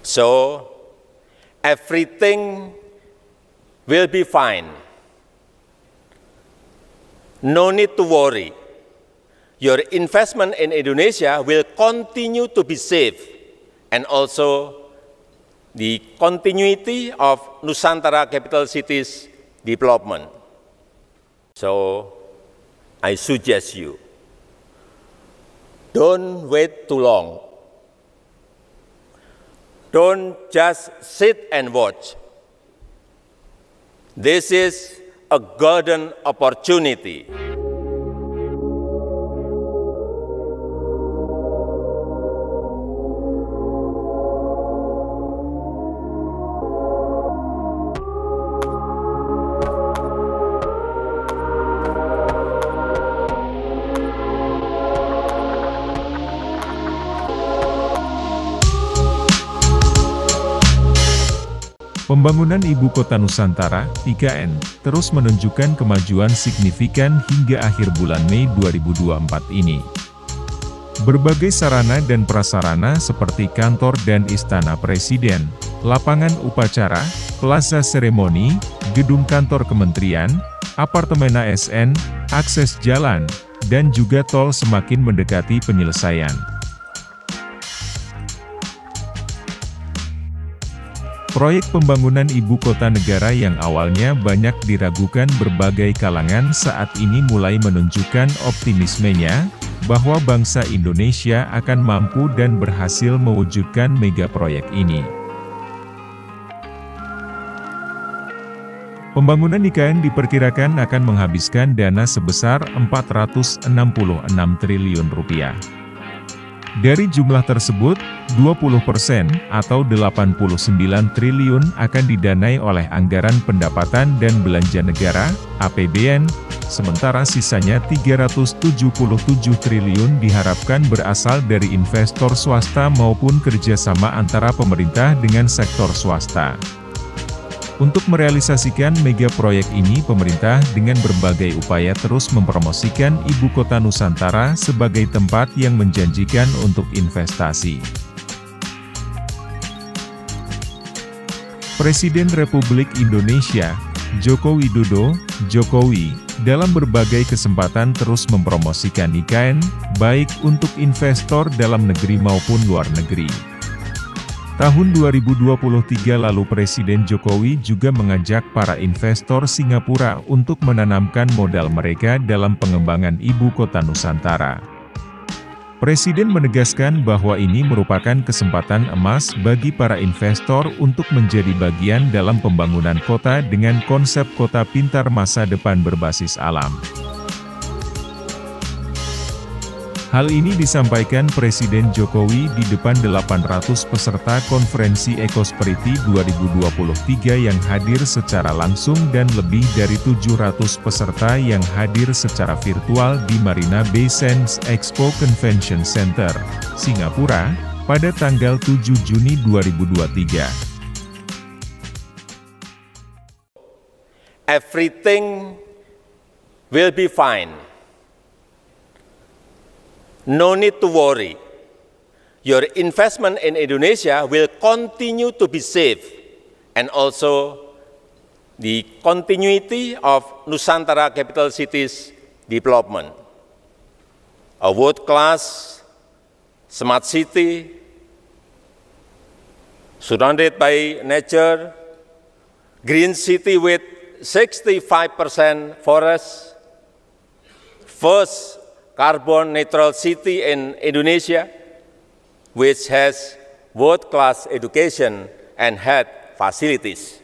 So everything will be fine. No need to worry. Your investment in Indonesia will continue to be safe, and also the continuity of Nusantara Capital Cities development. So I suggest you, don't wait too long. Don't just sit and watch. This is a golden opportunity. Pembangunan Ibu Kota Nusantara, IKN, terus menunjukkan kemajuan signifikan hingga akhir bulan Mei 2024 ini. Berbagai sarana dan prasarana seperti kantor dan istana presiden, lapangan upacara, plaza seremoni, gedung kantor kementerian, apartemen ASN, akses jalan, dan juga tol semakin mendekati penyelesaian. Proyek pembangunan ibu kota negara yang awalnya banyak diragukan berbagai kalangan saat ini mulai menunjukkan optimismenya, bahwa bangsa Indonesia akan mampu dan berhasil mewujudkan mega proyek ini. Pembangunan IKN diperkirakan akan menghabiskan dana sebesar Rp466 triliun. Dari jumlah tersebut, 20% atau Rp89 triliun akan didanai oleh anggaran pendapatan dan belanja negara, APBN, sementara sisanya Rp377 triliun diharapkan berasal dari investor swasta maupun kerjasama antara pemerintah dengan sektor swasta. Untuk merealisasikan mega proyek ini, pemerintah dengan berbagai upaya terus mempromosikan Ibu Kota Nusantara sebagai tempat yang menjanjikan untuk investasi. Presiden Republik Indonesia, Joko Widodo, Jokowi, dalam berbagai kesempatan terus mempromosikan IKN, baik untuk investor dalam negeri maupun luar negeri. Tahun 2023 lalu Presiden Jokowi juga mengajak para investor Singapura untuk menanamkan modal mereka dalam pengembangan Ibu Kota Nusantara. Presiden menegaskan bahwa ini merupakan kesempatan emas bagi para investor untuk menjadi bagian dalam pembangunan kota dengan konsep kota pintar masa depan berbasis alam. Hal ini disampaikan Presiden Jokowi di depan 800 peserta konferensi Ecosperity 2023 yang hadir secara langsung dan lebih dari 700 peserta yang hadir secara virtual di Marina Bay Sands Expo Convention Center, Singapura, pada tanggal 7 Juni 2023. Everything will be fine. No need to worry. Your investment in Indonesia will continue to be safe, and also the continuity of Nusantara Capital Cities development. A world-class smart city surrounded by nature, green city with 65% forests, first carbon neutral city in Indonesia, which has world-class education and health facilities.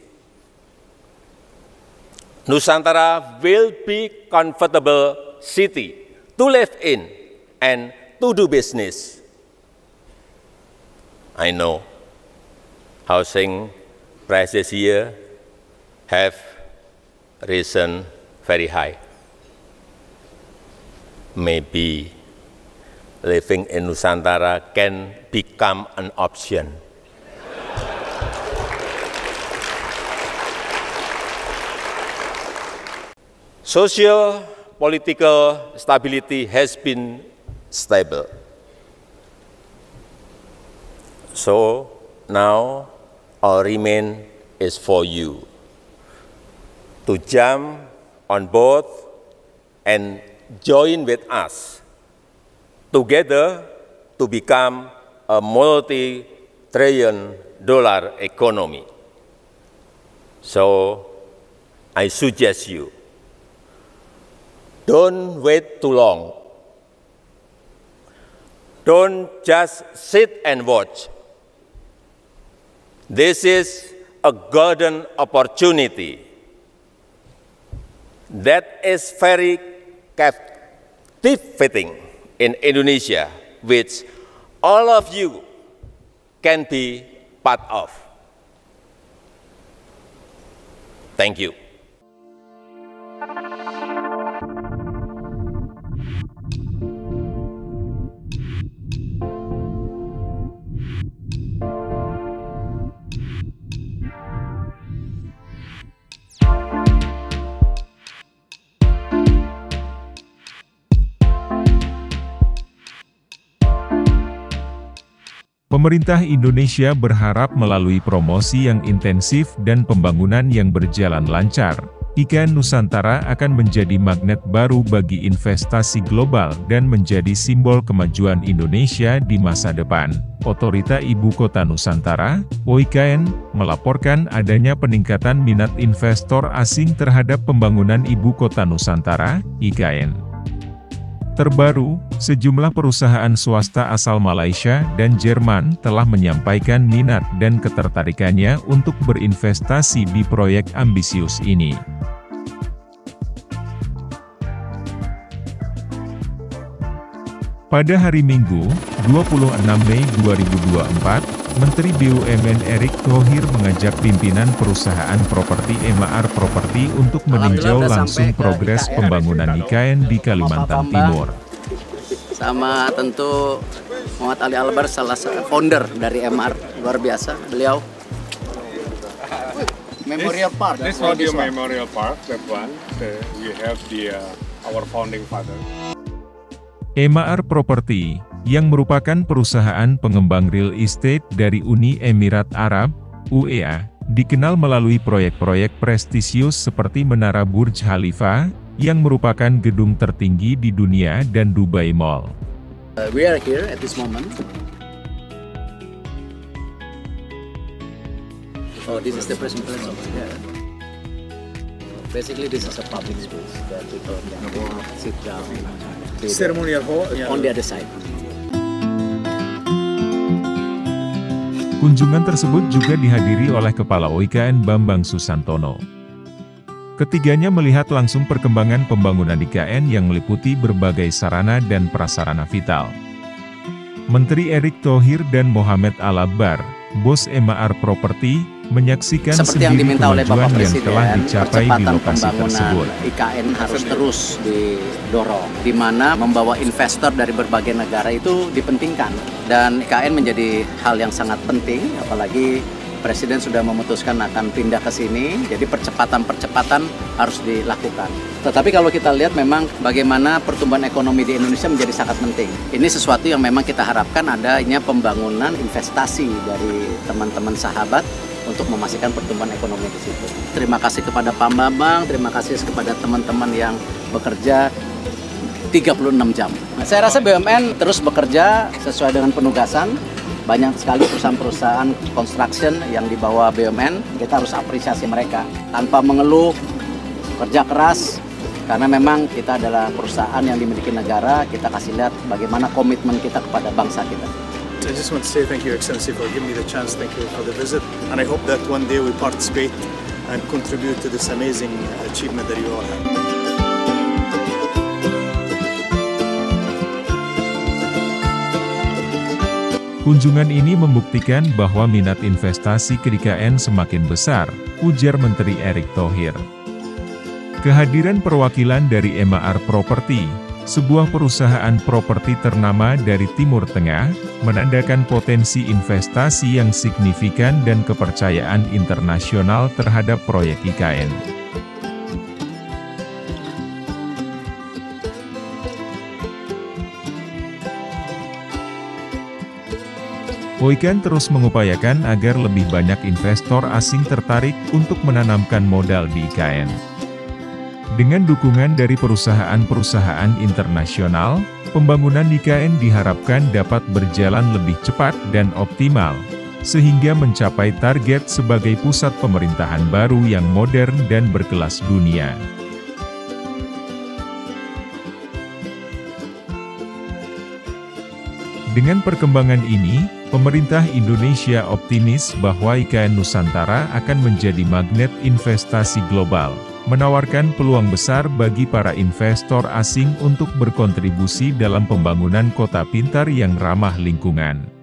Nusantara will be comfortable city to live in and to do business. I know housing prices here have risen very high. Maybe living in Nusantara can become an option. Social political stability has been stable. So Now, all remain is for you to jump on board and join with us together to become a multi-trillion-dollar economy. So, I suggest you, don't wait too long. Don't just sit and watch. This is a golden opportunity that is very captivating in Indonesia, which all of you can be part of. Thank you. Pemerintah Indonesia berharap melalui promosi yang intensif dan pembangunan yang berjalan lancar, IKN Nusantara akan menjadi magnet baru bagi investasi global dan menjadi simbol kemajuan Indonesia di masa depan. Otorita Ibu Kota Nusantara, OIKN, melaporkan adanya peningkatan minat investor asing terhadap pembangunan Ibu Kota Nusantara, IKN. Terbaru, sejumlah perusahaan swasta asal Malaysia dan Jerman telah menyampaikan minat dan ketertarikannya untuk berinvestasi di proyek ambisius ini. Pada hari Minggu, 26 Mei 2024, Menteri BUMN Erick Thohir mengajak pimpinan perusahaan properti Emaar Property untuk meninjau langsung progres pembangunan IKN di Kalimantan Timur. Sama tentu Muhammad Ali Albar, salah satu founder dari Emaar, luar biasa beliau. Memorial Park. This was your Memorial Park, that one. We have our founding father. Emaar Property, yang merupakan perusahaan pengembang real estate dari Uni Emirat Arab, UEA, dikenal melalui proyek-proyek prestisius seperti Menara Burj Khalifa, yang merupakan gedung tertinggi di dunia, dan Dubai Mall. We are here at this moment. Oh, this is the present place of the Basically, this is a public space that people can walk, sit down. Ceremonial hall On the other side. Kunjungan tersebut juga dihadiri oleh Kepala OIKN Bambang Susantono. Ketiganya melihat langsung perkembangan pembangunan IKN yang meliputi berbagai sarana dan prasarana vital. Menteri Erick Thohir dan Mohamed Al-Abbar, bos Emaar Property, menyaksikan seperti yang sendiri diminta oleh Bapak kemajuan yang Presiden, telah dicapai di lokasi pembangunan tersebut. IKN harus terus didorong, di mana membawa investor dari berbagai negara itu dipentingkan. Dan IKN menjadi hal yang sangat penting, apalagi Presiden sudah memutuskan akan pindah ke sini, jadi percepatan-percepatan harus dilakukan. Tetapi kalau kita lihat memang bagaimana pertumbuhan ekonomi di Indonesia menjadi sangat penting. Ini sesuatu yang memang kita harapkan adanya pembangunan investasi dari teman-teman sahabat untuk memastikan pertumbuhan ekonomi di situ. Terima kasih kepada Pak Bambang, terima kasih kepada teman-teman yang bekerja 36 jam. Saya rasa BUMN terus bekerja sesuai dengan penugasan. Banyak sekali perusahaan-perusahaan construction yang di bawah BUMN, kita harus apresiasi mereka. Tanpa mengeluh, kerja keras, karena memang kita adalah perusahaan yang dimiliki negara, kita kasih lihat bagaimana komitmen kita kepada bangsa kita. I just want to say thank you, Excellency, for giving me the chance. Thank you for the visit. And I hope that one day we participate and contribute to this amazing achievement that you all have. Kunjungan ini membuktikan bahwa minat investasi ke IKN semakin besar, ujar Menteri Erick Thohir. Kehadiran perwakilan dari Emaar Property, sebuah perusahaan properti ternama dari Timur Tengah, menandakan potensi investasi yang signifikan dan kepercayaan internasional terhadap proyek IKN. IKN terus mengupayakan agar lebih banyak investor asing tertarik untuk menanamkan modal di IKN. Dengan dukungan dari perusahaan-perusahaan internasional, pembangunan IKN diharapkan dapat berjalan lebih cepat dan optimal, sehingga mencapai target sebagai pusat pemerintahan baru yang modern dan berkelas dunia. Dengan perkembangan ini, pemerintah Indonesia optimis bahwa IKN Nusantara akan menjadi magnet investasi global, menawarkan peluang besar bagi para investor asing untuk berkontribusi dalam pembangunan kota pintar yang ramah lingkungan.